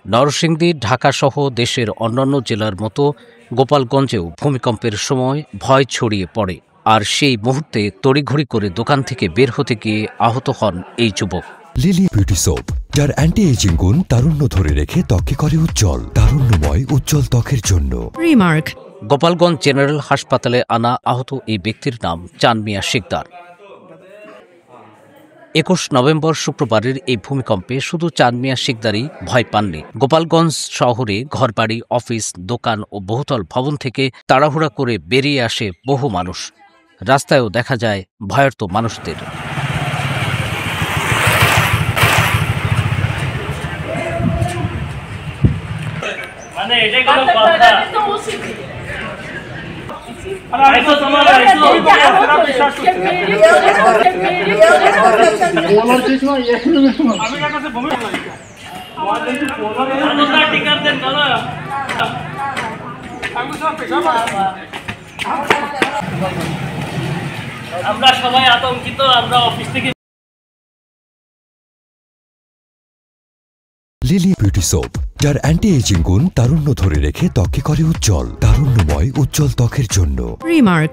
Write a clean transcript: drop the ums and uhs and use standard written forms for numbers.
নরসিংদী, ঢাকাসহ দেশের অন্যান্য জেলার মতো গোপালগঞ্জেও ভূমিকম্পের সময় ভয় ছড়িয়ে পড়ে। আর সেই মুহূর্তে তড়িঘড়ি করে দোকান থেকে বের হতে গিয়ে আহত হন এই যুবক। লিলি বিউটি সোপ, যার অ্যান্টি এজিং গুণ তারুণ্য ধরে রেখে ত্বককে করে উজ্জ্বল। তারুণ্যময় উজ্জ্বল ত্বকের জন্য। রিমার্ক। গোপালগঞ্জ জেনারেল হাসপাতালে আনা আহত এই ব্যক্তির নাম চাঁদ মিয়া শিকদার। ২১ নভেম্বর শুক্রবারের এই ভূমিকম্পে শুধু চাঁদ মিয়া শিকদারই ভয় পাননি। গোপালগঞ্জ শহরে ঘরবাড়ি, অফিস, দোকান ও বহুতল ভবন থেকে তাড়াহুড়া করে বেরিয়ে আসে বহু মানুষ। রাস্তায়ও দেখা যায় ভয়ার্ত মানুষদের। আমরা সবাই আতঙ্কিত। আমরা অফিস থেকে লিলি বিউটি সোপ, যার অ্যান্টি এজিং গুণ তারুণ্য ধরে রেখে ত্বককে করে উজ্জ্বল। তারুণ্যময় উজ্জ্বল ত্বকের জন্য। রিমার্ক।